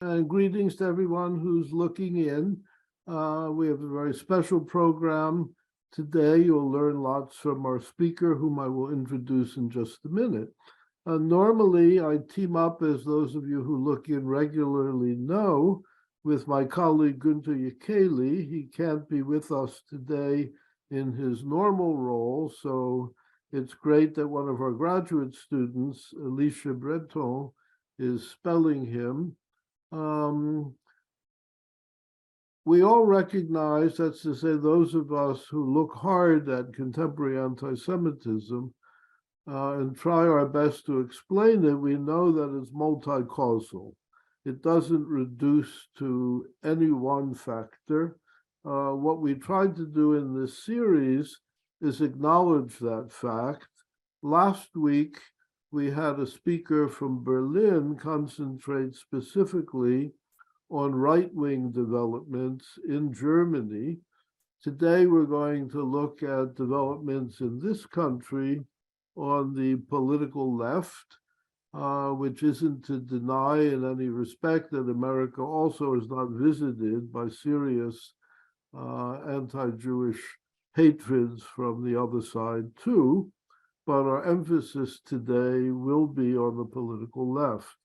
And greetings to everyone who's looking in. We have a very special program today. You'll learn lots from our speaker, whom I will introduce in just a minute. Normally, I team up, as those of you who look in regularly know, with my colleague Günther Yekeli. He can't be with us today in his normal role, so it's great that one of our graduate students, Alicia Breton, is spelling him. We all recognize, that's to say, those of us who look hard at contemporary anti-Semitism and try our best to explain it, we know that it's multi-causal. It doesn't reduce to any one factor. What we tried to do in this series is acknowledge that fact. Last week, we had a speaker from Berlin concentrate specifically on right-wing developments in Germany. Today, we're going to look at developments in this country on the political left, which isn't to deny in any respect that America also is not visited by serious anti-Jewish hatreds from the other side too. But our emphasis today will be on the political left.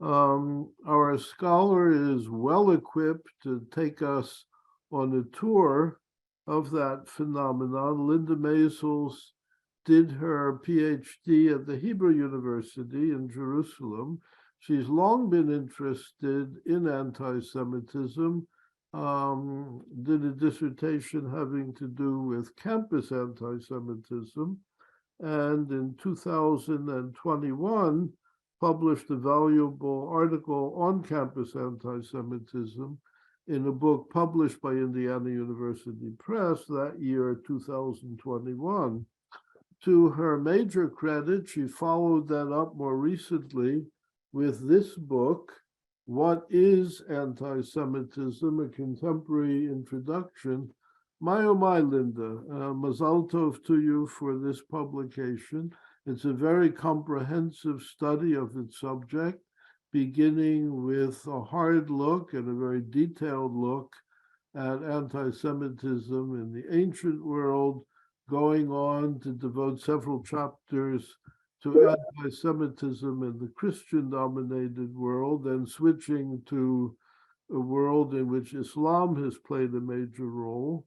Our scholar is well equipped to take us on a tour of that phenomenon. Linda Maizels did her Ph.D. at the Hebrew University in Jerusalem. She's long been interested in anti-Semitism, did a dissertation having to do with campus anti-Semitism, and in 2021 published a valuable article on campus anti-Semitism in a book published by Indiana University Press that year, 2021. To her major credit, she followed that up more recently with this book, What is Anti-Semitism? A Contemporary Introduction. My, oh my, Linda, mazal tov to you for this publication. It's a very comprehensive study of its subject, beginning with a hard look and a very detailed look at anti-Semitism in the ancient world, going on to devote several chapters to anti-Semitism in the Christian-dominated world, and switching to a world in which Islam has played a major role.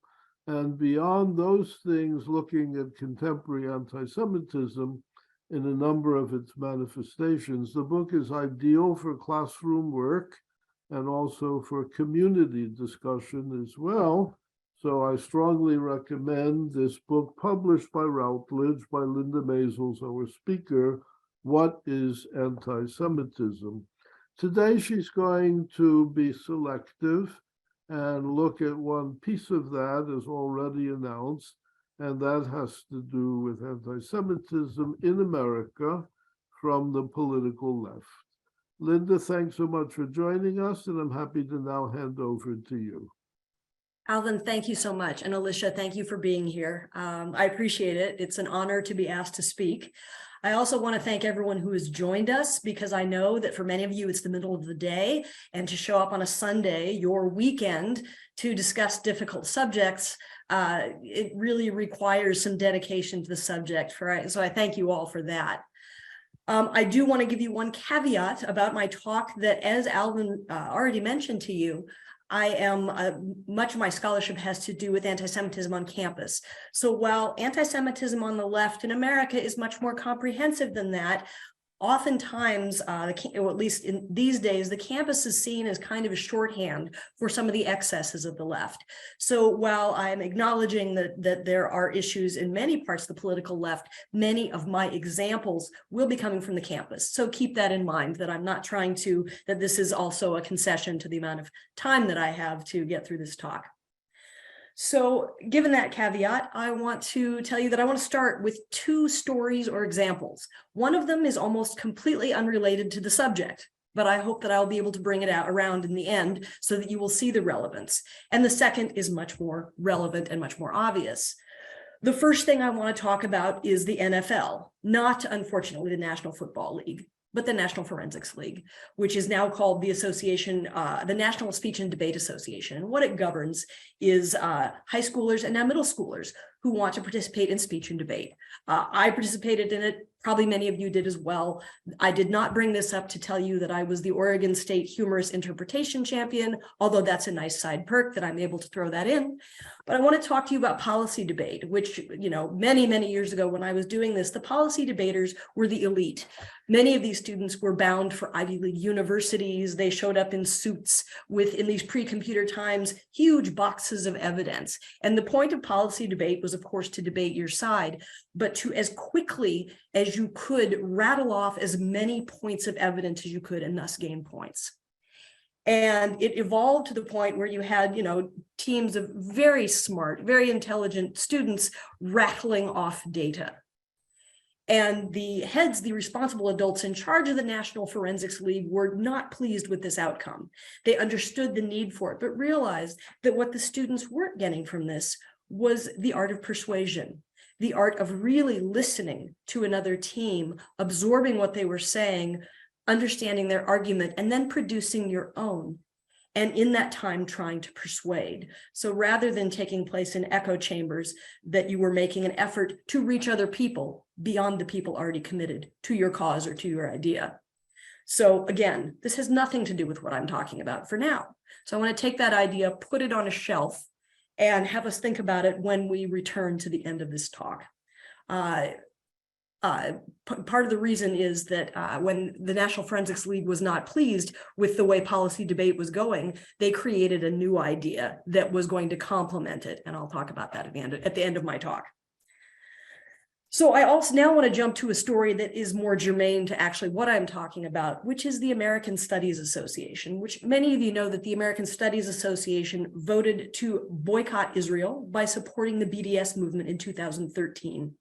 And beyond those things, looking at contemporary anti-Semitism in a number of its manifestations. The book is ideal for classroom work and also for community discussion as well. So I strongly recommend this book, published by Routledge by Linda Maizels, our speaker, What is Anti-Semitism? Today, she's going to be selective and look at one piece of that, as already announced, and that has to do with anti-Semitism in America from the political left. Linda, thanks so much for joining us, and I'm happy to now hand over to you. Alvin, thank you so much. And Alicia, thank you for being here. I appreciate it. It's an honor to be asked to speak. I also want to thank everyone who has joined us, because I know that for many of you, it's the middle of the day, and to show up on a Sunday, your weekend, to discuss difficult subjects, it really requires some dedication to the subject. So I thank you all for that. I do want to give you one caveat about my talk, that as Alvin already mentioned to you, I am, much of my scholarship has to do with anti-Semitism on campus. So while anti-Semitism on the left in America is much more comprehensive than that, oftentimes, or at least in these days, the campus is seen as kind of a shorthand for some of the excesses of the left. So while I'm acknowledging that there are issues in many parts of the political left, many of my examples will be coming from the campus. So keep that in mind, that I'm not trying to, that this is also a concession to the amount of time that I have to get through this talk. So given that caveat, I want to tell you that I want to start with two stories or examples. One of them is almost completely unrelated to the subject, but I hope that I'll be able to bring it out around in the end so that you will see the relevance. And the second is much more relevant and much more obvious. The first thing I want to talk about is the NFL, not unfortunately the National Football League. but the National Forensics League, which is now called the Association, the National Speech and Debate Association. And what it governs is high schoolers and now middle schoolers who want to participate in speech and debate. I participated in it. Probably many of you did as well. I did not bring this up to tell you that I was the Oregon State Humorous Interpretation Champion, although that's a nice side perk that I'm able to throw that in. But I want to talk to you about policy debate, which, you know, many, many years ago when I was doing this, the policy debaters were the elite. Many of these students were bound for Ivy League universities. They showed up in suits with, in these pre-computer times, huge boxes of evidence. And the point of policy debate was, of course, to debate your side, but to as quickly as you could rattle off as many points of evidence as you could and thus gain points. And it evolved to the point where you had, you know, teams of very smart, very intelligent students rattling off data. And the heads, the responsible adults in charge of the National Forensics League, were not pleased with this outcome. They understood the need for it, but realized that what the students weren't getting from this was the art of persuasion, the art of really listening to another team, absorbing what they were saying, understanding their argument, and then producing your own. And in that time, trying to persuade. So rather than taking place in echo chambers, that you were making an effort to reach other people beyond the people already committed to your cause or to your idea. So again, this has nothing to do with what I'm talking about for now. So I want to take that idea, put it on a shelf, and have us think about it when we return to the end of this talk. Part of the reason is that when the National Forensics League was not pleased with the way policy debate was going, they created a new idea that was going to complement it. And I'll talk about that at the end of my talk. So I also now want to jump to a story that is more germane to actually what I'm talking about, which is the American Studies Association, which many of you know that the American Studies Association voted to boycott Israel by supporting the BDS movement in 2013.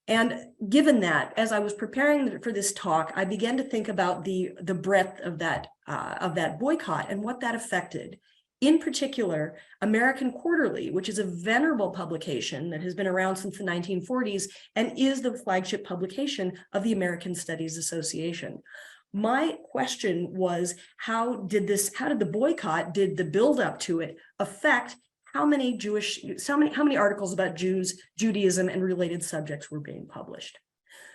And given that, as I was preparing for this talk, I began to think about the breadth of that boycott and what that affected. In particular, American Quarterly, which is a venerable publication that has been around since the 1940s and is the flagship publication of the American Studies Association. My question was, how did the boycott, did the buildup to it affect how many articles about Jews, Judaism, and related subjects were being published?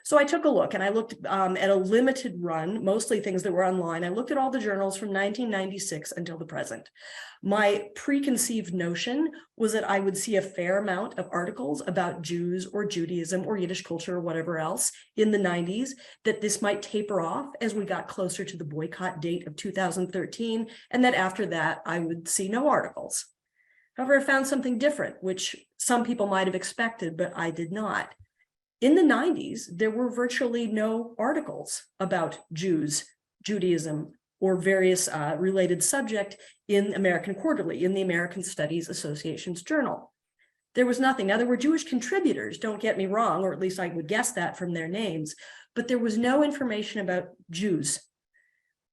So I took a look, and I looked at a limited run, mostly things that were online. I looked at all the journals from 1996 until the present. My preconceived notion was that I would see a fair amount of articles about Jews or Judaism or Yiddish culture or whatever else in the 90s, that this might taper off as we got closer to the boycott date of 2013, and that after that, I would see no articles. However, I found something different, which some people might have expected, but I did not. In the 90s, there were virtually no articles about Jews, Judaism, or various related subject in American Quarterly, in the American Studies Association's journal. There was nothing. Now, there were Jewish contributors, don't get me wrong, or at least I would guess that from their names, but there was no information about Jews.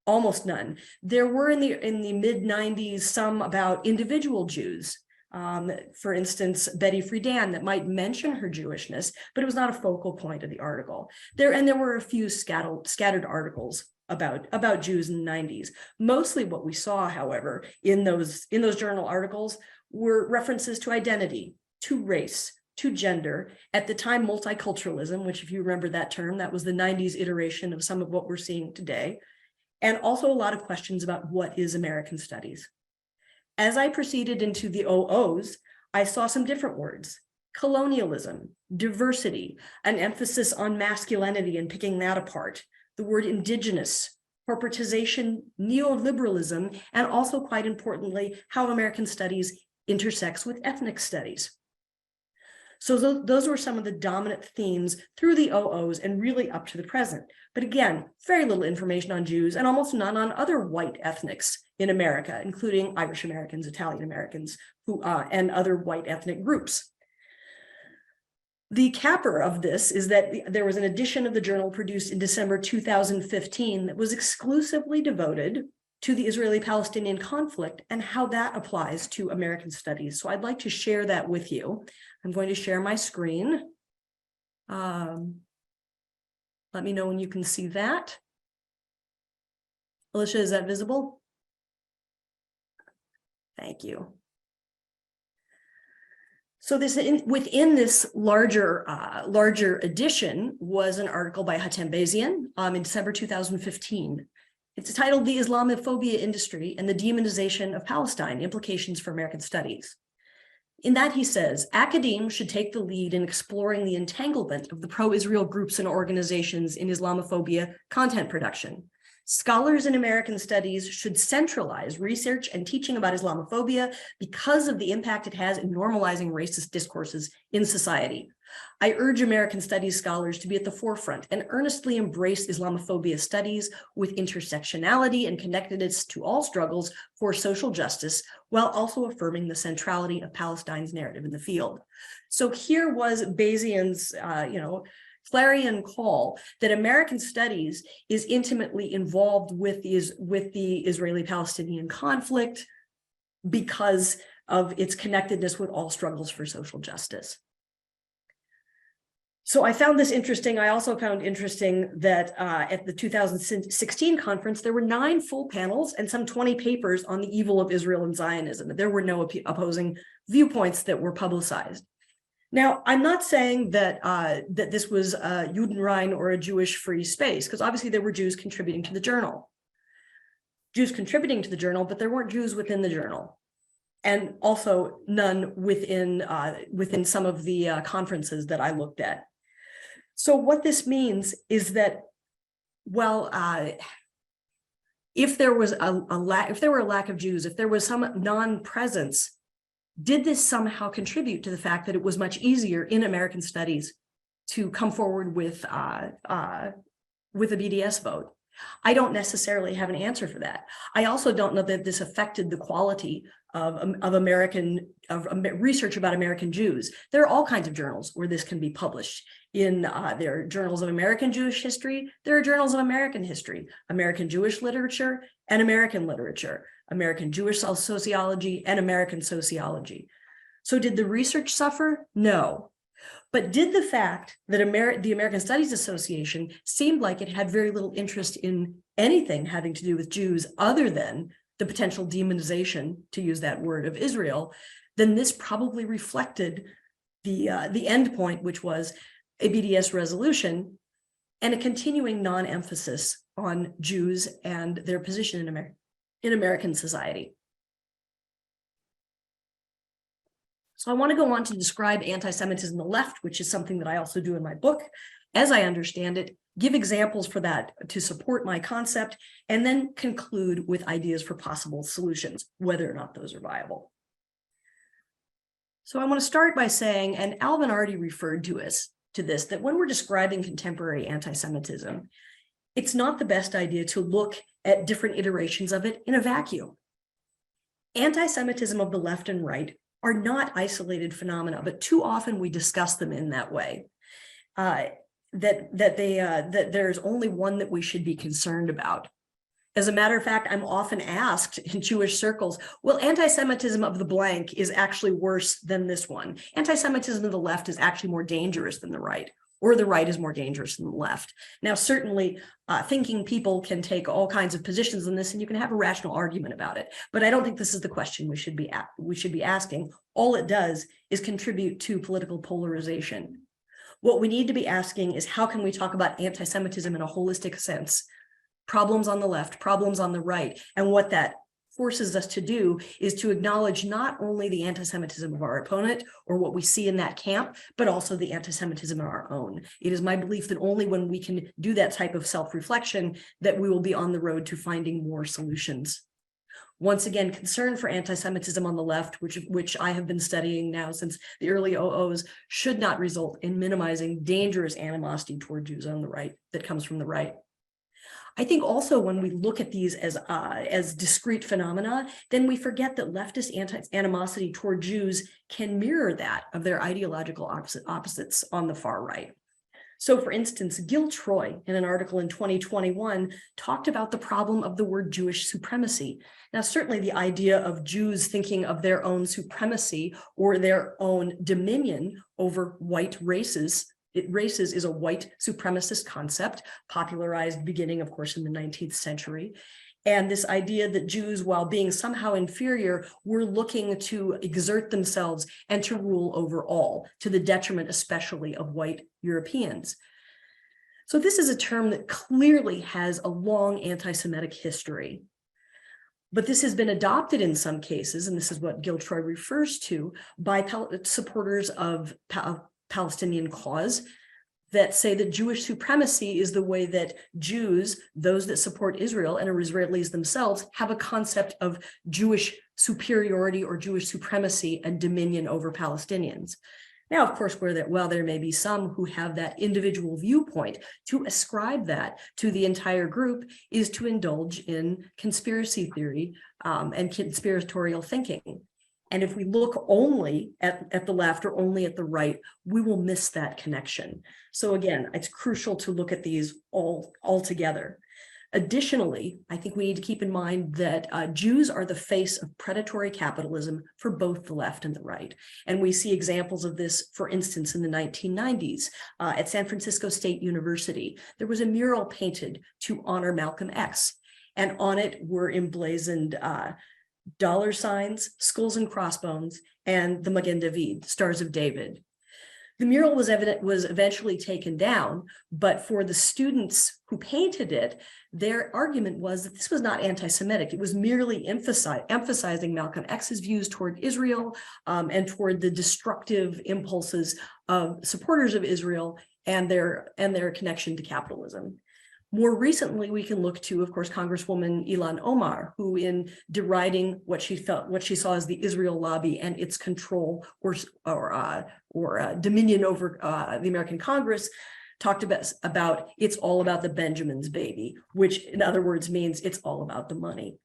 Almost none. There were in the mid-90s some about individual Jews. For instance, Betty Friedan, that might mention her Jewishness, but it was not a focal point of the article. There were a few scattered articles about Jews in the 90s. Mostly what we saw, however, in those journal articles were references to identity, to race, to gender, at the time multiculturalism, which, if you remember that term, that was the 90s iteration of some of what we're seeing today, and also a lot of questions about what is American studies. As I proceeded into the OOs, I saw some different words: colonialism, diversity, an emphasis on masculinity and picking that apart, the word indigenous, corporatization, neoliberalism, and also, quite importantly, how American studies intersects with ethnic studies. So those were some of the dominant themes through the OOs and really up to the present. But again, very little information on Jews and almost none on other white ethnics in America, including Irish Americans, Italian Americans, and other white ethnic groups. The capper of this is that there was an edition of the journal produced in December 2015 that was exclusively devoted to the Israeli-Palestinian conflict and how that applies to American studies. So I'd like to share that with you. I'm going to share my screen. Let me know when you can see that. Alicia, is that visible? Thank you. So within this larger edition was an article by Hatem Bezian in December 2015. It's titled "The Islamophobia Industry and the Demonization of Palestine: Implications for American Studies." In that he says, academe should take the lead in exploring the entanglement of the pro-Israel groups and organizations in Islamophobia content production. Scholars in American studies should centralize research and teaching about Islamophobia because of the impact it has in normalizing racist discourses in society. I urge American studies scholars to be at the forefront and earnestly embrace Islamophobia studies with intersectionality and connectedness to all struggles for social justice, while also affirming the centrality of Palestine's narrative in the field. So here was Bezian's, clarion call that American studies is intimately involved with the Israeli-Palestinian conflict because of its connectedness with all struggles for social justice. So I found this interesting. I also found interesting that at the 2016 conference, there were 9 full panels and some 20 papers on the evil of Israel and Zionism. There were no opposing viewpoints that were publicized. Now, I'm not saying that that this was a Judenrein or a Jewish free space, because obviously there were Jews contributing to the journal. But there weren't Jews within the journal, and also none within some of the conferences that I looked at. So what this means is that, well, if there was a lack of Jews, if there was some non-presence, did this somehow contribute to the fact that it was much easier in American studies to come forward with a BDS vote? I don't necessarily have an answer for that. I also don't know that this affected the quality of research about American Jews. There are all kinds of journals where this can be published. There are journals of American Jewish history, there are journals of American history, American Jewish literature and American literature, American Jewish sociology and American sociology. So did the research suffer? No. But did the fact that the American Studies Association seemed like it had very little interest in anything having to do with Jews other than the potential demonization, to use that word, of Israel, then this probably reflected the end point, which was a BDS resolution and a continuing non-emphasis on Jews and their position in American society. So I want to go on to describe anti-Semitism on the left, which is something that I also do in my book, as I understand it, give examples for that to support my concept, and then conclude with ideas for possible solutions, whether or not those are viable. So I want to start by saying, and Alvin already referred to this, that when we're describing contemporary anti-Semitism, it's not the best idea to look at different iterations of it in a vacuum. Anti-Semitism of the left and right are not isolated phenomena, but too often we discuss them in that way, that there's only one that we should be concerned about. As a matter of fact, I'm often asked in Jewish circles, well, anti-Semitism of the blank is actually worse than this one. Anti-Semitism of the left is actually more dangerous than the right, or the right is more dangerous than the left. Now, certainly thinking people can take all kinds of positions on this, and you can have a rational argument about it. But I don't think this is the question we should be asking. All it does is contribute to political polarization. What we need to be asking is, how can we talk about anti-Semitism in a holistic sense? Problems on the left, problems on the right. And what that forces us to do is to acknowledge not only the anti-Semitism of our opponent or what we see in that camp, but also the anti-Semitism of our own. It is my belief that only when we can do that type of self-reflection that we will be on the road to finding more solutions. Once again, concern for anti-Semitism on the left, which I have been studying now since the early 00s, should not result in minimizing dangerous animosity toward Jews on the right that comes from the right. I think also when we look at these as discrete phenomena, then we forget that leftist animosity toward Jews can mirror that of their ideological opposites on the far right. So for instance, Gil Troy, in an article in 2021, talked about the problem of the word Jewish supremacy. Now, certainly the idea of Jews thinking of their own supremacy or their own dominion over white races is a white supremacist concept, popularized beginning, of course, in the 19th century. And this idea that Jews, while being somehow inferior, were looking to exert themselves and to rule over all, to the detriment especially of white Europeans. So this is a term that clearly has a long anti-Semitic history. But this has been adopted in some cases, and this is what Giltroy refers to, by supporters of Palestinian cause, that say that Jewish supremacy is the way that Jews, those that support Israel and are Israelis themselves, have a concept of Jewish superiority or Jewish supremacy and dominion over Palestinians. Now, of course, while there may be some who have that individual viewpoint, to ascribe that to the entire group is to indulge in conspiracy theory and conspiratorial thinking. And if we look only at the left or only at the right, we will miss that connection. So again, it's crucial to look at these all together. Additionally, I think we need to keep in mind that Jews are the face of predatory capitalism for both the left and the right. And we see examples of this, for instance, in the 1990s at San Francisco State University. There was a mural painted to honor Malcolm X, and on it were emblazoned dollar signs, skulls and crossbones, and the Magen David, Stars of David. The mural was eventually taken down, but for the students who painted it, their argument was that this was not anti-Semitic. It was merely emphasizing Malcolm X's views toward Israel and toward the destructive impulses of supporters of Israel and their connection to capitalism. More recently, we can look to, of course, Congresswoman Ilhan Omar, who, in deriding what she saw as the Israel lobby and its control or dominion over the American Congress, talked about it's all about the Benjamins, baby, which in other words means it's all about the money.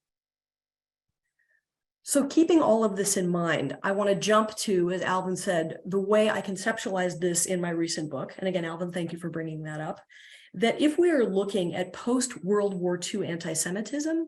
So keeping all of this in mind, I want to jump to, as Alvin said, the way I conceptualized this in my recent book. And again, Alvin, thank you for bringing that up. That if we are looking at post-World War II anti-Semitism,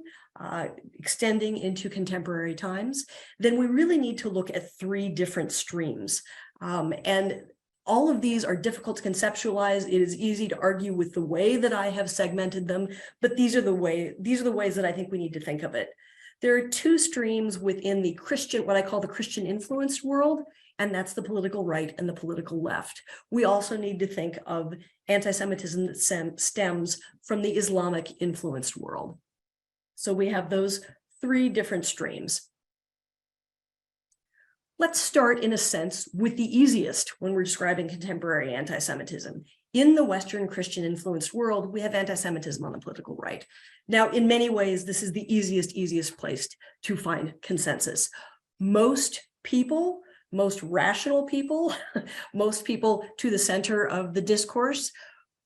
extending into contemporary times, then we really need to look at three different streams. And all of these are difficult to conceptualize. It is easy to argue with the way that I have segmented them, but these are the ways that I think we need to think of it. There are two streams within the Christian, what I call the Christian influenced world, and that's the political right and the political left. We also need to think of anti-Semitism that stems from the Islamic influenced world. So we have those three different streams. Let's start, in a sense, with the easiest when we're describing contemporary anti-Semitism. In the Western Christian influenced world, we have anti-Semitism on the political right. Now, in many ways, this is the easiest place to find consensus. Most people, most rational people, most people to the center of the discourse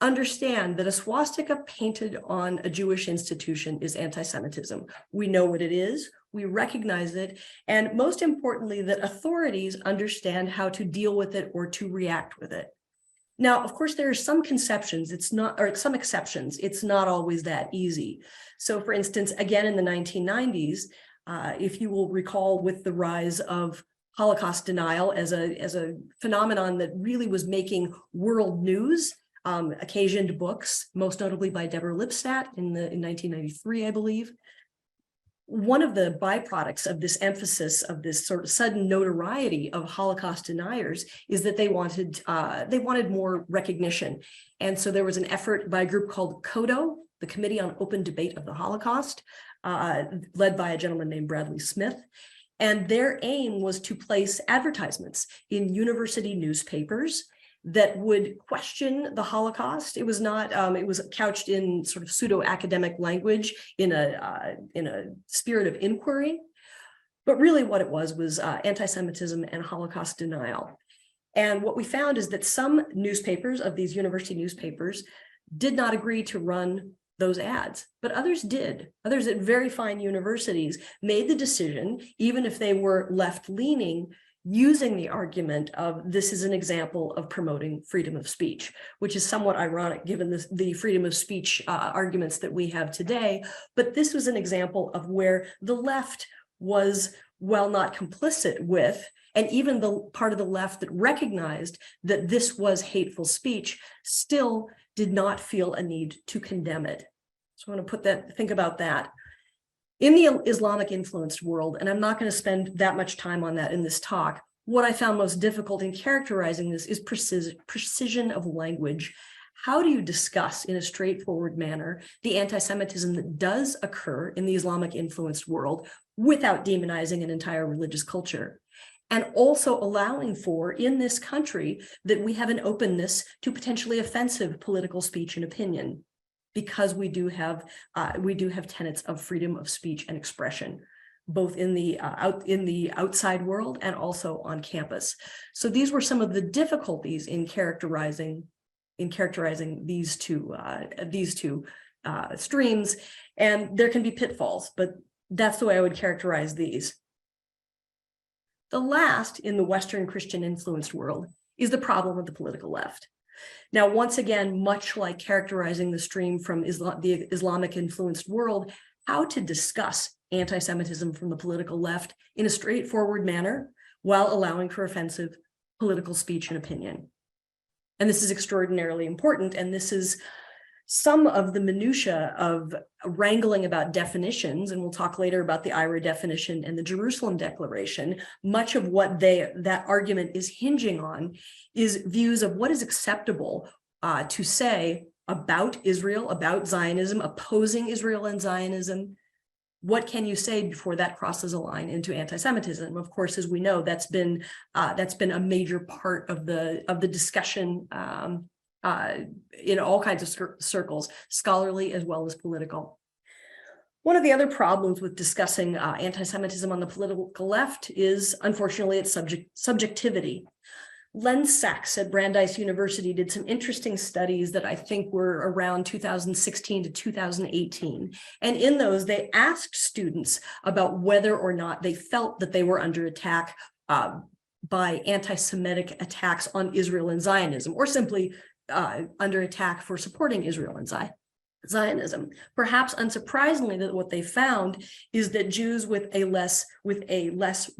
understand that a swastika painted on a Jewish institution is anti-Semitism. We know what it is, we recognize it, and most importantly, that authorities understand how to deal with it or to react with it. Now, of course, there are some exceptions. It's not always that easy. So for instance, again, in the 1990s, if you will recall, with the rise of Holocaust denial as a phenomenon that really was making world news, occasioned books, most notably by Deborah Lipstadt in 1993, I believe. One of the byproducts of this emphasis of this sort of sudden notoriety of Holocaust deniers is that they wanted more recognition. And so there was an effort by a group called CODO, the Committee on Open Debate of the Holocaust, led by a gentleman named Bradley Smith. And their aim was to place advertisements in university newspapers that would question the Holocaust. It was not, it was couched in sort of pseudo-academic language in a spirit of inquiry. But really what it was anti-Semitism and Holocaust denial. And what we found is that some newspapers, of these university newspapers, did not agree to run those ads, but others did. Others at very fine universities made the decision, even if they were left-leaning, using the argument of this is an example of promoting freedom of speech, which is somewhat ironic given the freedom of speech arguments that we have today. But this was an example of where the left was, well, not complicit with, and even the part of the left that recognized that this was hateful speech still did not feel a need to condemn it. So I want to think about that. In the Islamic influenced world, and I'm not going to spend that much time on that in this talk, what I found most difficult in characterizing this is precision of language. How do you discuss in a straightforward manner the anti-Semitism that does occur in the Islamic influenced world without demonizing an entire religious culture? And also allowing for, in this country, that we have an openness to potentially offensive political speech and opinion, because we do have tenets of freedom of speech and expression, both in the outside world and also on campus. So these were some of the difficulties in characterizing these two streams, and there can be pitfalls, but that's the way I would characterize these. The last in the Western Christian influenced world is the problem of the political left. Now, once again, much like characterizing the stream from the Islamic influenced world, how to discuss anti-Semitism from the political left in a straightforward manner while allowing for offensive political speech and opinion. And this is extraordinarily important. And this is some of the minutia of wrangling about definitions. And we'll talk later about the IRA definition and the Jerusalem Declaration. Much of what that argument is hinging on is views of what is acceptable to say about Israel, about Zionism, opposing Israel and Zionism. What can you say before that crosses a line into anti-Semitism? Of course, as we know, that's been a major part of the discussion in all kinds of circles, scholarly as well as political. One of the other problems with discussing anti-Semitism on the political left is, unfortunately, its subjectivity. Len Sachs at Brandeis University did some interesting studies that I think were around 2016 to 2018. And in those, they asked students about whether or not they felt that they were under attack by anti-Semitic attacks on Israel and Zionism, or simply under attack for supporting Israel and Zionism. Perhaps unsurprisingly, that what they found is that Jews with a less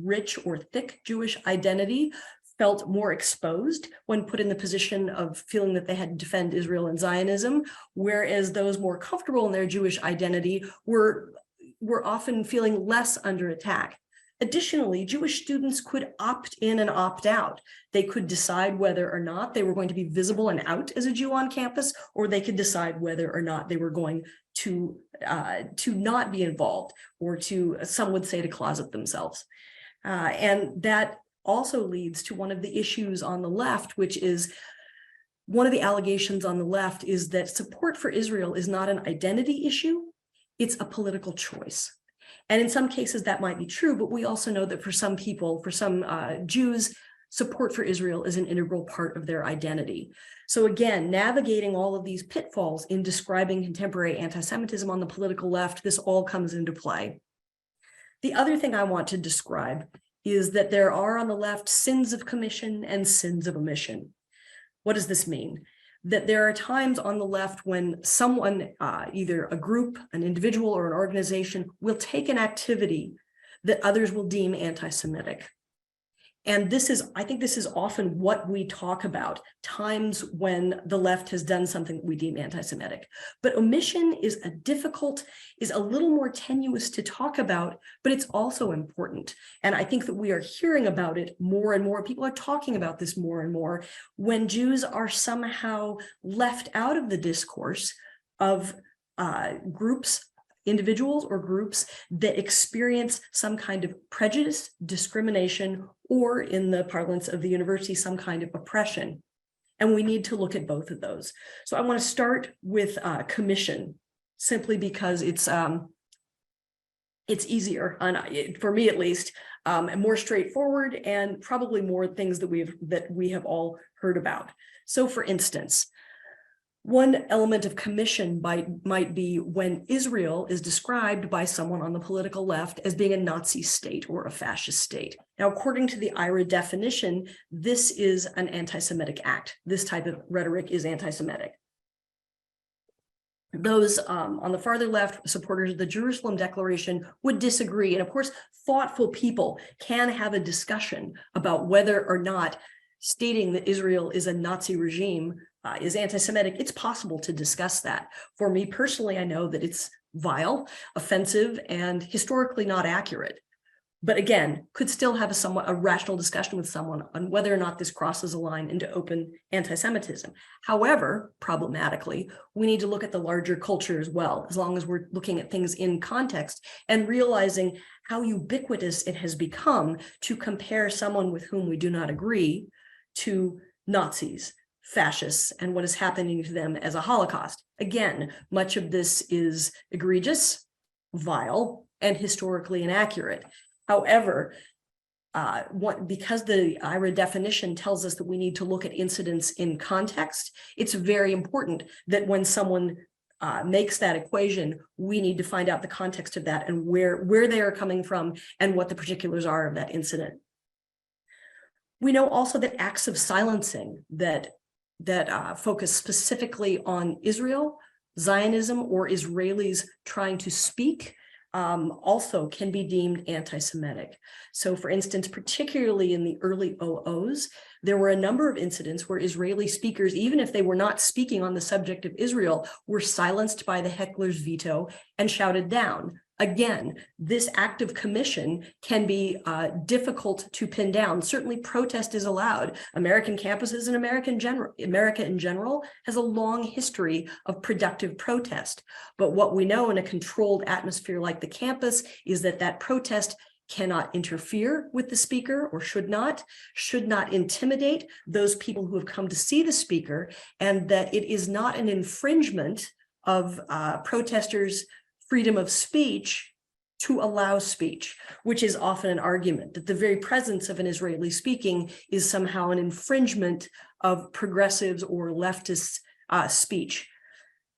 rich or thick Jewish identity felt more exposed when put in the position of feeling that they had to defend Israel and Zionism, whereas those more comfortable in their Jewish identity were often feeling less under attack. Additionally, Jewish students could opt in and opt out. They could decide whether or not they were going to be visible and out as a Jew on campus, or they could decide whether or not they were going to not be involved, or to, some would say, to closet themselves. And that also leads to one of the issues on the left, which is one of the allegations on the left is that support for Israel is not an identity issue, it's a political choice. And in some cases that might be true, but we also know that for some people, for some Jews, support for Israel is an integral part of their identity. So again, navigating all of these pitfalls in describing contemporary anti-Semitism on the political left, this all comes into play. The other thing I want to describe is that there are on the left sins of commission and sins of omission. What does this mean? That there are times on the left when someone, either a group, an individual, or an organization, will take an activity that others will deem anti-Semitic. And I think this is often what we talk about, times when the left has done something that we deem anti-Semitic. But omission is a little more tenuous to talk about, but it's also important. And I think that we are hearing about it more and more. People are talking about this more and more when Jews are somehow left out of the discourse of groups, individuals or groups that experience some kind of prejudice, discrimination, or in the parlance of the university, some kind of oppression. And we need to look at both of those. So I want to start with commission, simply because it's easier, for me at least, and more straightforward, and probably more things that we have all heard about. So for instance, one element of commission might be when Israel is described by someone on the political left as being a Nazi state or a fascist state. Now, according to the IRA definition, this is an anti-Semitic act. This type of rhetoric is anti-Semitic. Those on the farther left, supporters of the Jerusalem Declaration, would disagree. And of course, thoughtful people can have a discussion about whether or not stating that Israel is a Nazi regime is anti-Semitic, it's possible to discuss that. For me personally, I know that it's vile, offensive, and historically not accurate. But again, could still have a rational discussion with someone on whether or not this crosses a line into open anti-Semitism. However, problematically, we need to look at the larger culture as well, as long as we're looking at things in context and realizing how ubiquitous it has become to compare someone with whom we do not agree to Nazis, fascists, and what is happening to them as a Holocaust. Again, much of this is egregious, vile, and historically inaccurate. However, because the IRA definition tells us that we need to look at incidents in context, it's very important that when someone makes that equation, we need to find out the context of that and where they are coming from and what the particulars are of that incident. We know also that acts of silencing that focus specifically on Israel, Zionism, or Israelis trying to speak also can be deemed anti-Semitic. So for instance, particularly in the early OOs, there were a number of incidents where Israeli speakers, even if they were not speaking on the subject of Israel, were silenced by the heckler's veto and shouted down. Again, this act of commission can be difficult to pin down. Certainly protest is allowed. American campuses and America in general has a long history of productive protest. But what we know in a controlled atmosphere like the campus is that protest cannot interfere with the speaker, or should not intimidate those people who have come to see the speaker, and that it is not an infringement of protesters' freedom of speech to allow speech, which is often an argument that the very presence of an Israeli speaking is somehow an infringement of progressives or leftists' speech.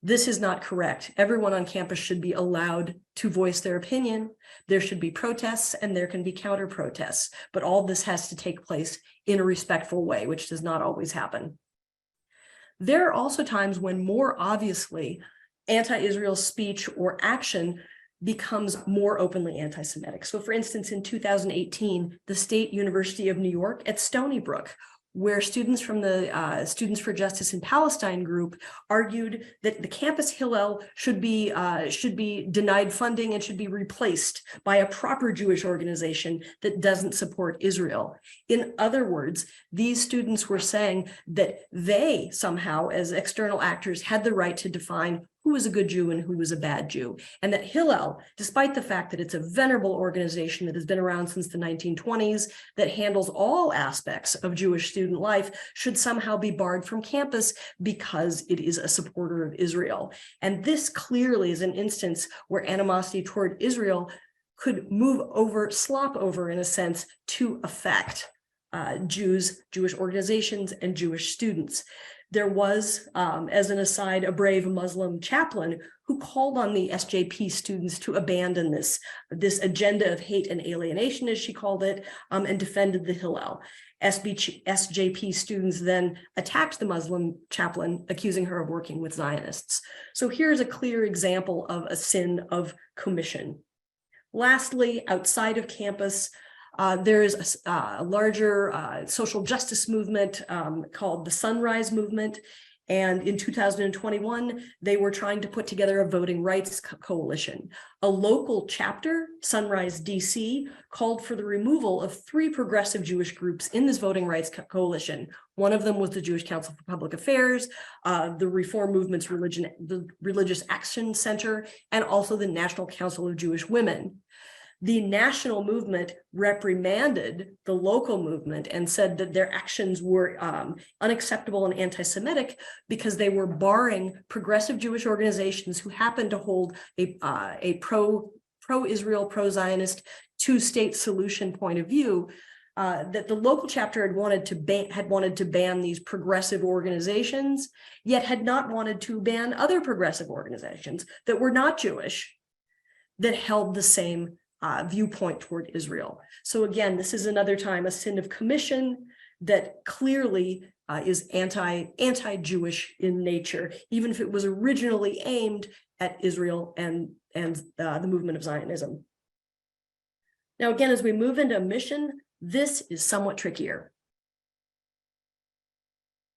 This is not correct. Everyone on campus should be allowed to voice their opinion. There should be protests and there can be counter protests, but all this has to take place in a respectful way, which does not always happen. There are also times when more obviously anti-Israel speech or action becomes more openly anti-Semitic. So for instance, in 2018, the State University of New York at Stony Brook, where students from the Students for Justice in Palestine group argued that the campus Hillel should be denied funding and should be replaced by a proper Jewish organization that doesn't support Israel. In other words, these students were saying that they somehow, as external actors, had the right to define who was a good Jew and who was a bad Jew. And that Hillel, despite the fact that it's a venerable organization that has been around since the 1920s, that handles all aspects of Jewish student life, should somehow be barred from campus because it is a supporter of Israel. And this clearly is an instance where animosity toward Israel could slop over in a sense to affect Jews, Jewish organizations, and Jewish students. There was, as an aside, a brave Muslim chaplain who called on the SJP students to abandon this agenda of hate and alienation, as she called it, and defended the Hillel. SJP students then attacked the Muslim chaplain, accusing her of working with Zionists. So here's a clear example of a sin of commission. Lastly, outside of campus, there is a larger social justice movement called the Sunrise Movement. And in 2021, they were trying to put together a voting rights coalition. A local chapter, Sunrise DC, called for the removal of 3 progressive Jewish groups in this voting rights coalition. One of them was the Jewish Council for Public Affairs, the Reform Movement's the Religious Action Center, and also the National Council of Jewish Women. The national movement reprimanded the local movement and said that their actions were unacceptable and anti-Semitic because they were barring progressive Jewish organizations who happened to hold a pro-Israel, pro-Zionist, two-state solution point of view. That the local chapter had wanted to ban these progressive organizations, yet had not wanted to ban other progressive organizations that were not Jewish, that held the same viewpoint toward Israel. So again, this is another time a sin of commission that clearly is anti-Jewish in nature, even if it was originally aimed at Israel and the movement of Zionism. Now, again, as we move into omission, this is somewhat trickier.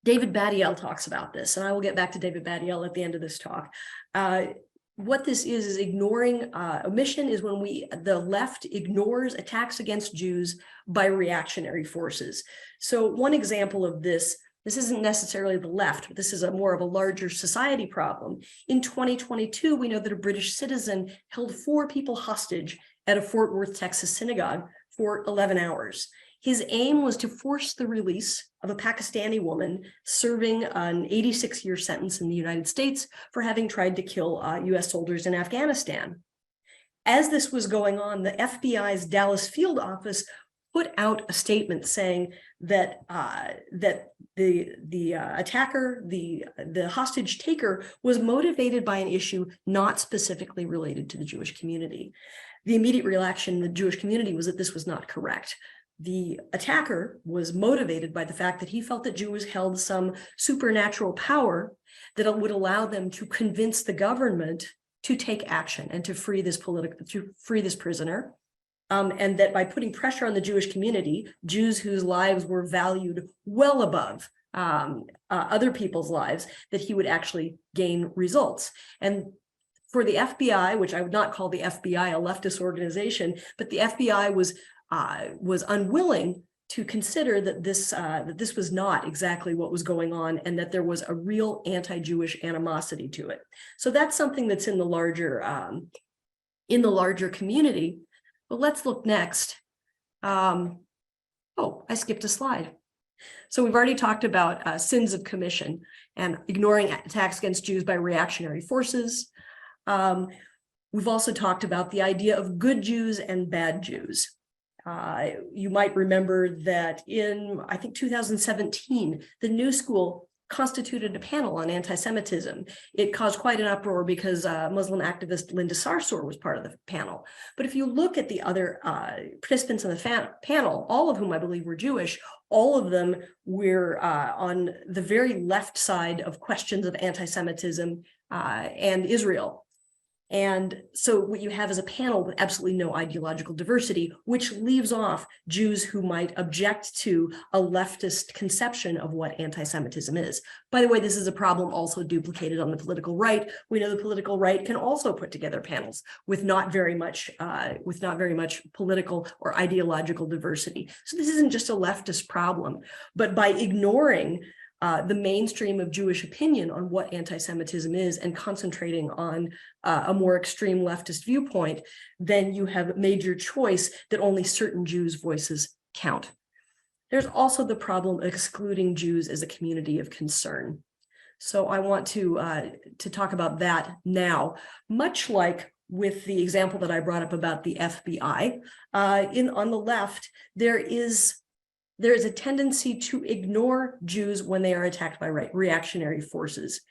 David Badiel talks about this, and I will get back to David Badiel at the end of this talk. What this is ignoring, omission is when the left ignores attacks against Jews by reactionary forces. So one example of this isn't necessarily the left, but this is more of a larger society problem. In 2022, we know that a British citizen held 4 people hostage at a Fort Worth, Texas synagogue for 11 hours. His aim was to force the release of a Pakistani woman serving an 86-year sentence in the United States for having tried to kill US soldiers in Afghanistan. As this was going on, the FBI's Dallas field office put out a statement saying that the attacker, the hostage taker, was motivated by an issue not specifically related to the Jewish community. The immediate reaction in the Jewish community was that this was not correct. The attacker was motivated by the fact that he felt that Jews held some supernatural power that would allow them to convince the government to take action and to free this prisoner. And that by putting pressure on the Jewish community, Jews whose lives were valued well above other people's lives, that he would actually gain results. And for the FBI, which I would not call the FBI a leftist organization, but the FBI was unwilling to consider that this was not exactly what was going on, and that there was a real anti-Jewish animosity to it. So that's something that's in the larger community. But let's look next. Oh, I skipped a slide. So we've already talked about sins of commission and ignoring attacks against Jews by reactionary forces. We've also talked about the idea of good Jews and bad Jews. You might remember that in, I think, 2017, the New School constituted a panel on anti-Semitism. It caused quite an uproar because Muslim activist Linda Sarsour was part of the panel. But if you look at the other participants in the panel, all of whom I believe were Jewish, all of them were on the very left side of questions of anti-Semitism and Israel. And so what you have is a panel with absolutely no ideological diversity, which leaves off Jews who might object to a leftist conception of what anti-Semitism is. By the way, this is a problem also duplicated on the political right. We know the political right can also put together panels with not very much political or ideological diversity. So this isn't just a leftist problem, but by ignoring the mainstream of Jewish opinion on what anti-Semitism is and concentrating on a more extreme leftist viewpoint, then you have made your choice that only certain Jews' voices count. There's also the problem of excluding Jews as a community of concern. So I want to talk about that now, much like with the example that I brought up about the FBI. On the left, there is a tendency to ignore Jews when they are attacked by reactionary forces.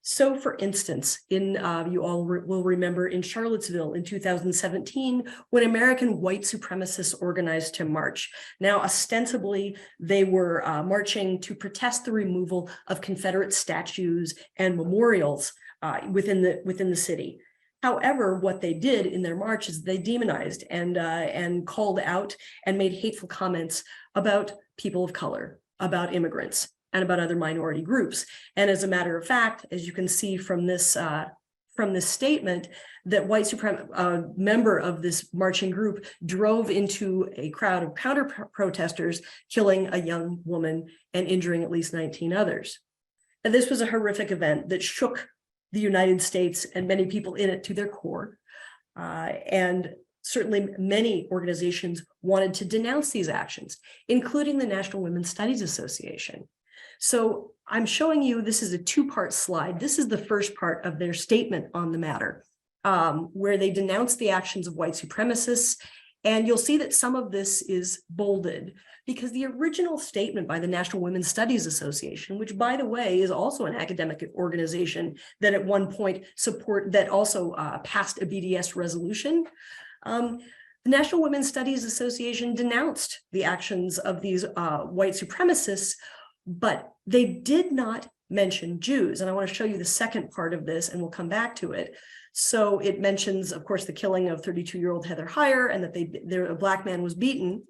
So for instance, you all will remember in Charlottesville in 2017, when American white supremacists organized to march. Now, ostensibly, they were marching to protest the removal of Confederate statues and memorials within the city. However, what they did in their march is they demonized and called out and made hateful comments about people of color, about immigrants, and about other minority groups. And as a matter of fact, as you can see from this statement, that a member of this marching group drove into a crowd of counter-protesters, killing a young woman and injuring at least 19 others. And this was a horrific event that shook the United States and many people in it to their core. And certainly many organizations wanted to denounce these actions, including the National Women's Studies Association. So I'm showing you, this is a 2-part slide. This is the first part of their statement on the matter, where they denounce the actions of white supremacists. And you'll see that some of this is bolded because the original statement by the National Women's Studies Association, which by the way is also an academic organization that at one point also passed a BDS resolution. The National Women's Studies Association denounced the actions of these white supremacists, but they did not mention Jews. And I want to show you the second part of this, and we'll come back to it. So it mentions, of course, the killing of 32-year-old Heather Heyer and that a black man was beaten.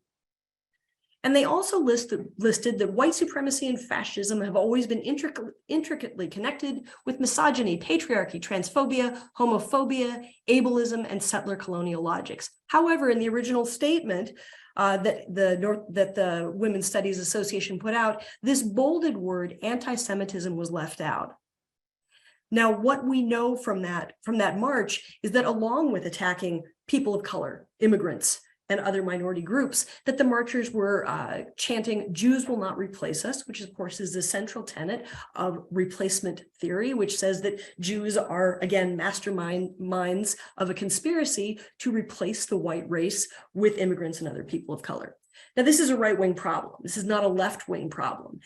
And they also listed that white supremacy and fascism have always been intricately connected with misogyny, patriarchy, transphobia, homophobia, ableism, and settler colonial logics. However, in the original statement that the Women's Studies Association put out, this bolded word, anti-Semitism, was left out. Now, what we know from that march is that along with attacking people of color, immigrants, and other minority groups, that the marchers were chanting, "Jews will not replace us," which of course is the central tenet of replacement theory, which says that Jews are, again, masterminds of a conspiracy to replace the white race with immigrants and other people of color. Now, this is a right-wing problem. This is not a left-wing problem.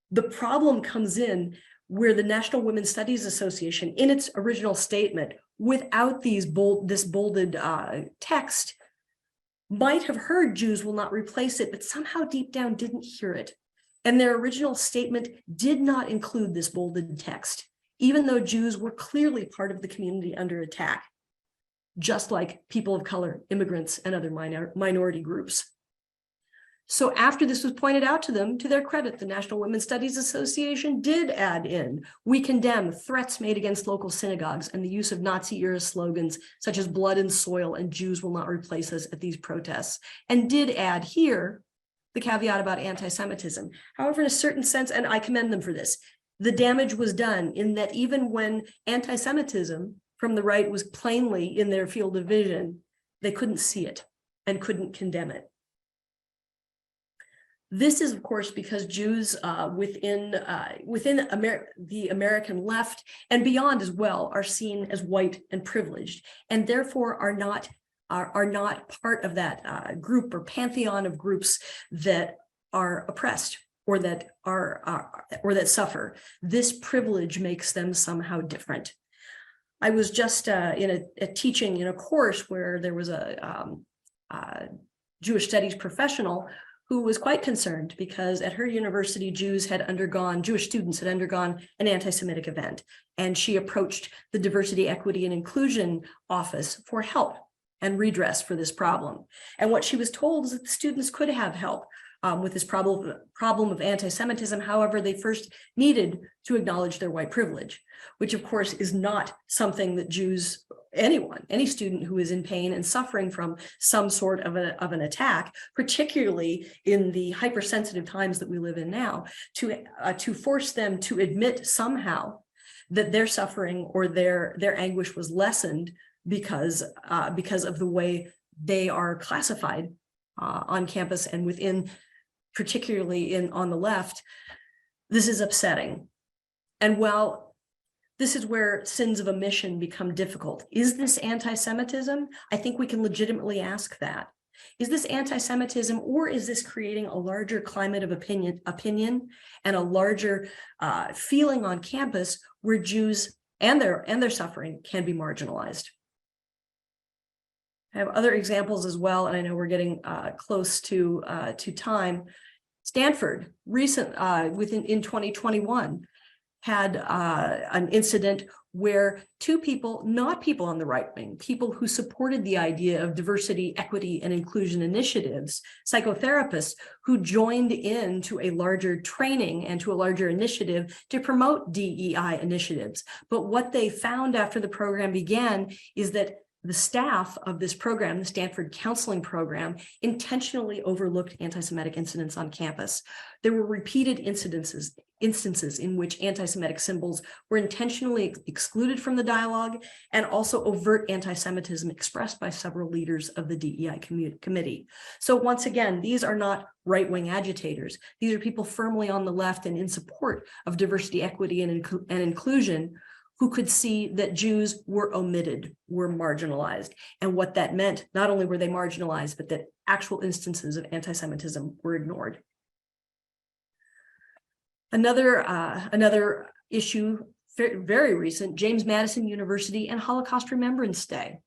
The problem comes in where the National Women's Studies Association, in its original statement, without this bolded text, might have heard Jews will not replace it, but somehow deep down didn't hear it. And their original statement did not include this bolded text, even though Jews were clearly part of the community under attack, just like people of color, immigrants, and other minority groups. So after this was pointed out to them, to their credit, the National Women's Studies Association did add in, "We condemn threats made against local synagogues and the use of Nazi-era slogans such as blood and soil and Jews will not replace us at these protests," and did add here the caveat about anti-Semitism. However, in a certain sense, and I commend them for this, the damage was done in that even when anti-Semitism from the right was plainly in their field of vision, they couldn't see it and couldn't condemn it. This is, of course, because Jews within the American left and beyond as well are seen as white and privileged, and therefore are not part of that group or pantheon of groups that are oppressed or that suffer. This privilege makes them somehow different. I was just in a teaching in a course where there was a Jewish studies professional who was quite concerned because at her university, Jewish students had undergone an anti-Semitic event. And she approached the Diversity, Equity, and Inclusion Office for help and redress for this problem. And what she was told is that the students could have help with this problem of anti-Semitism. However, they first needed to acknowledge their white privilege, which of course is not something that Jews, any student who is in pain and suffering from some sort of an attack, particularly in the hypersensitive times that we live in now, to force them to admit somehow that their suffering or their anguish was lessened because of the way they are classified on campus and within, particularly on the left. This is upsetting. And while this is where sins of omission become difficult. Is this anti-Semitism? I think we can legitimately ask that. Is this anti-Semitism, or is this creating a larger climate of opinion and a larger feeling on campus where Jews and their suffering can be marginalized? I have other examples as well, and I know we're getting close to time. Stanford, in 2021, had an incident where two people, not people on the right wing, people who supported the idea of diversity, equity, and inclusion initiatives, psychotherapists who joined in to a larger training and to a larger initiative to promote DEI initiatives. But what they found after the program began is that the staff of this program, the Stanford Counseling Program, intentionally overlooked anti-Semitic incidents on campus. There were repeated instances in which anti-Semitic symbols were intentionally excluded from the dialogue, and also overt anti-Semitism expressed by several leaders of the DEI committee. So once again, these are not right-wing agitators. These are people firmly on the left and in support of diversity, equity, and inclusion, who could see that Jews were omitted, were marginalized. And what that meant, not only were they marginalized, but that actual instances of anti-Semitism were ignored. Another issue, very recent, James Madison University and Holocaust Remembrance Day.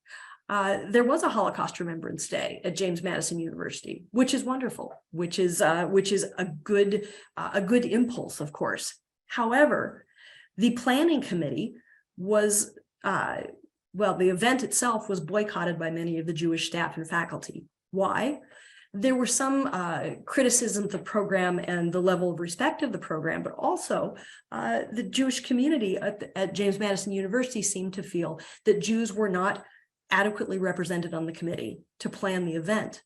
There was a Holocaust Remembrance Day at James Madison University, which is wonderful, which is a good impulse, of course. However, the planning committee was, the event itself was boycotted by many of the Jewish staff and faculty. Why? There were some criticisms of the program and the level of respect of the program, but also the Jewish community at James Madison University seemed to feel that Jews were not adequately represented on the committee to plan the event.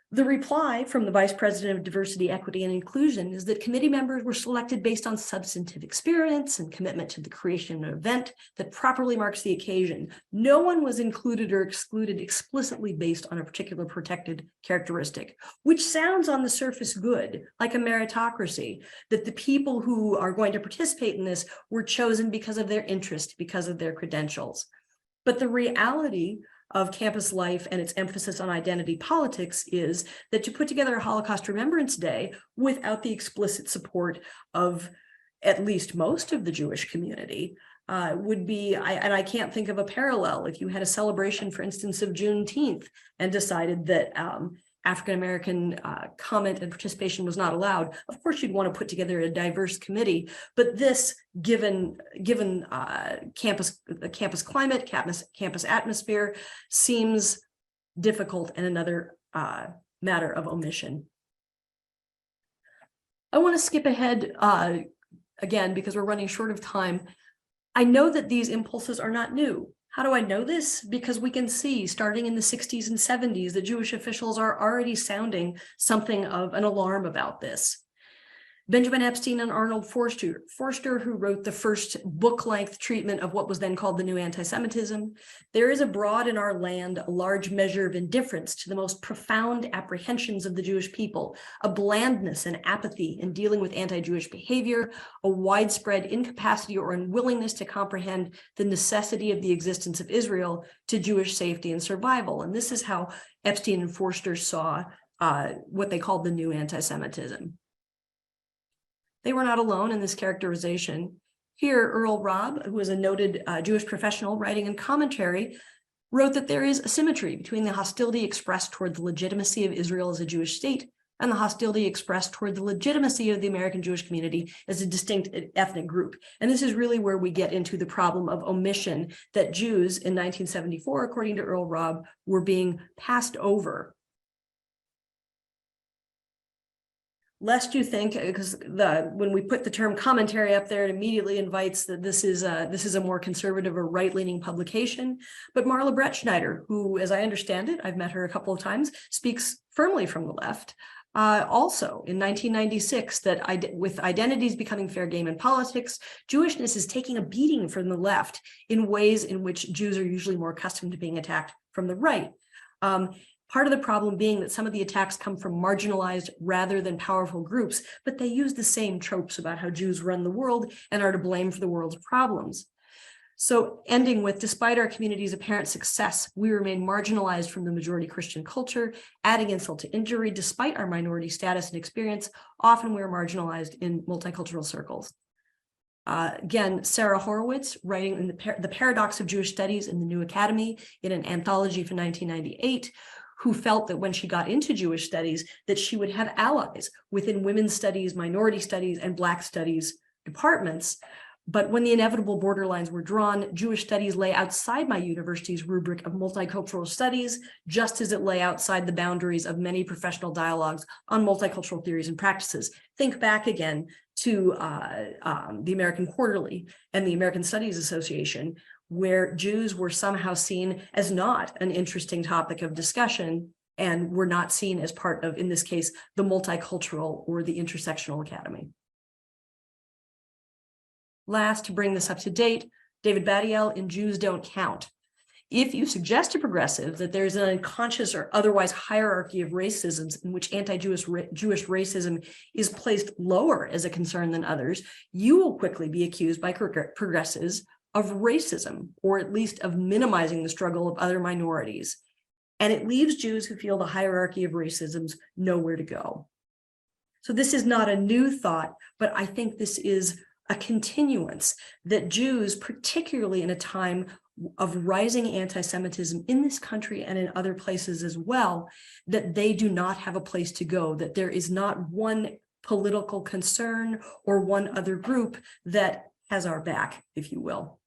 The reply from the Vice President of Diversity, Equity, and Inclusion is that committee members were selected based on substantive experience and commitment to the creation of an event that properly marks the occasion. No one was included or excluded explicitly based on a particular protected characteristic, which sounds on the surface good, like a meritocracy, that the people who are going to participate in this were chosen because of their interest, because of their credentials. But the reality of campus life and its emphasis on identity politics is that to put together a Holocaust Remembrance Day without the explicit support of at least most of the Jewish community would be, and I can't think of a parallel. If you had a celebration, for instance, of Juneteenth and decided that African-American comment and participation was not allowed, of course you'd want to put together a diverse committee, but this, given campus climate, campus atmosphere, seems difficult and another matter of omission. I want to skip ahead again because we're running short of time. I know that these impulses are not new. How do I know this? Because we can see, starting in the 60s and 70s, that Jewish officials are already sounding something of an alarm about this. Benjamin Epstein and Arnold Forster, who wrote the first book-length treatment of what was then called the new anti-Semitism. There is abroad in our land a large measure of indifference to the most profound apprehensions of the Jewish people, a blandness and apathy in dealing with anti-Jewish behavior, a widespread incapacity or unwillingness to comprehend the necessity of the existence of Israel to Jewish safety and survival. And this is how Epstein and Forster saw what they called the new anti-Semitism. They were not alone in this characterization. Here, Earl Robb, who is a noted Jewish professional writing in commentary, wrote that there is a symmetry between the hostility expressed toward the legitimacy of Israel as a Jewish state and the hostility expressed toward the legitimacy of the American Jewish community as a distinct ethnic group. And this is really where we get into the problem of omission, that Jews in 1974, according to Earl Robb, were being passed over. Lest you think, because when we put the term commentary up there, it immediately invites that this is a more conservative or right-leaning publication. But Marla Brettschneider, who, as I understand it, I've met her a couple of times, speaks firmly from the left. Also in 1996, that with identities becoming fair game in politics, Jewishness is taking a beating from the left in ways in which Jews are usually more accustomed to being attacked from the right. Part of the problem being that some of the attacks come from marginalized rather than powerful groups, but they use the same tropes about how Jews run the world and are to blame for the world's problems. So ending with, despite our community's apparent success, we remain marginalized from the majority Christian culture, adding insult to injury. Despite our minority status and experience, often we're marginalized in multicultural circles. Again, Sarah Horowitz, writing in the Paradox of Jewish Studies in the New Academy in an anthology from 1998, who felt that when she got into Jewish studies, that she would have allies within women's studies, minority studies, and Black studies departments. But when the inevitable borderlines were drawn, Jewish studies lay outside my university's rubric of multicultural studies, just as it lay outside the boundaries of many professional dialogues on multicultural theories and practices. Think back again to the American Quarterly and the American Studies Association, where Jews were somehow seen as not an interesting topic of discussion and were not seen as part of, in this case, the multicultural or the intersectional academy. Last, to bring this up to date, David Badiel in Jews Don't Count. If you suggest to progressives that there's an unconscious or otherwise hierarchy of racisms in which anti-Jewish racism is placed lower as a concern than others, you will quickly be accused by progressives of racism, or at least of minimizing the struggle of other minorities. And it leaves Jews who feel the hierarchy of racisms nowhere to go. So this is not a new thought, but I think this is a continuance that Jews, particularly in a time of rising anti-Semitism in this country and in other places as well, that they do not have a place to go, that there is not one political concern or one other group that has our back, if you will.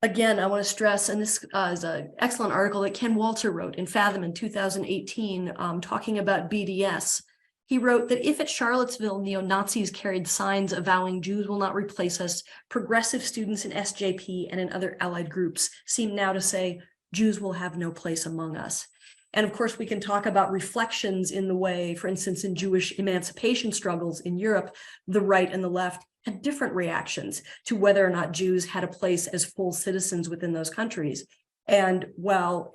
Again, I want to stress, and this is an excellent article that Ken Walter wrote in Fathom in 2018, talking about BDS. He wrote that if at Charlottesville, neo-Nazis carried signs avowing Jews will not replace us, progressive students in SJP and in other allied groups seem now to say Jews will have no place among us. And of course, we can talk about reflections in the way, for instance, in Jewish emancipation struggles in Europe, the right and the left had different reactions to whether or not Jews had a place as full citizens within those countries. And while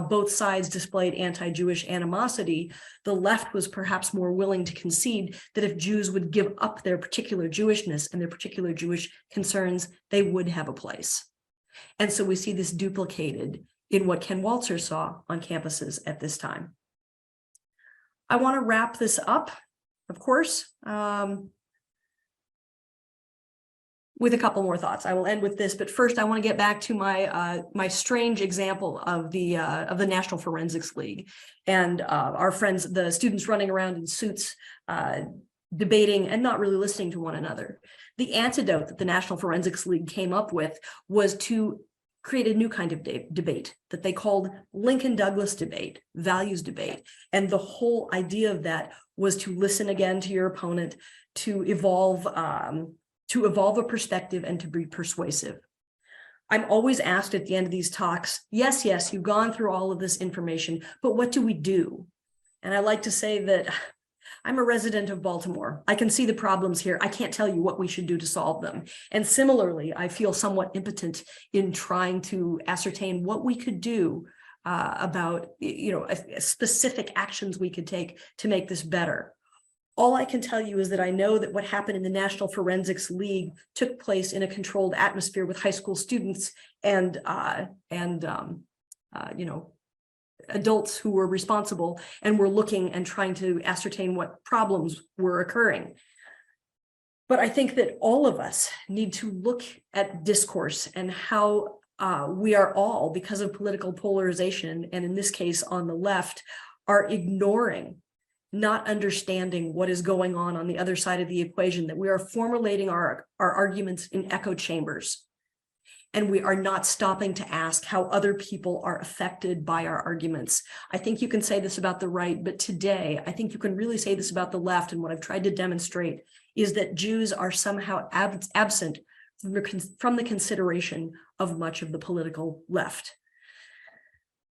both sides displayed anti-Jewish animosity, the left was perhaps more willing to concede that if Jews would give up their particular Jewishness and their particular Jewish concerns, they would have a place. And so we see this duplicated in what Ken Walter saw on campuses at this time. I want to wrap this up, of course, with a couple more thoughts. I will end with this, but first I want to get back to my my strange example of the National Forensics League and our friends, the students running around in suits, debating and not really listening to one another. The antidote that the National Forensics League came up with was to create a new kind of debate that they called Lincoln-Douglas debate, values debate. And the whole idea of that was to listen again to your opponent, to evolve a perspective and to be persuasive. I'm always asked at the end of these talks, yes, you've gone through all of this information, but what do we do? And I like to say that I'm a resident of Baltimore. I can see the problems here. I can't tell you what we should do to solve them. And similarly, I feel somewhat impotent in trying to ascertain what we could do about, specific actions we could take to make this better. All I can tell you is that I know that what happened in the National Forensics League took place in a controlled atmosphere with high school students and adults who were responsible and were looking and trying to ascertain what problems were occurring. But I think that all of us need to look at discourse and how we are all, because of political polarization, and in this case on the left, are ignoring, not understanding what is going on the other side of the equation, that we are formulating our arguments in echo chambers. And we are not stopping to ask how other people are affected by our arguments. I think you can say this about the right, but today, I think you can really say this about the left. And what I've tried to demonstrate is that Jews are somehow absent from the consideration of much of the political left.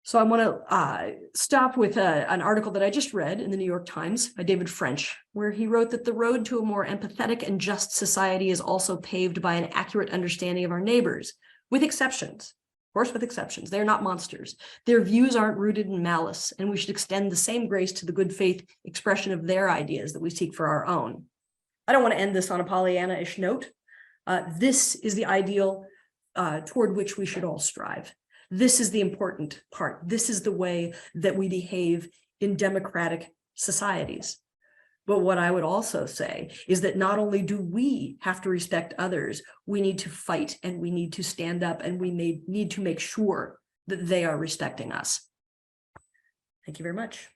So I want to stop with an article that I just read in the New York Times by David French, where he wrote that the road to a more empathetic and just society is also paved by an accurate understanding of our neighbors, with exceptions. Of course, with exceptions. They're not monsters. Their views aren't rooted in malice, and we should extend the same grace to the good faith expression of their ideas that we seek for our own. I don't want to end this on a Pollyanna-ish note. This is the ideal toward which we should all strive. This is the important part. This is the way that we behave in democratic societies. But what I would also say is that not only do we have to respect others, we need to fight and we need to stand up and we need to make sure that they are respecting us. Thank you very much.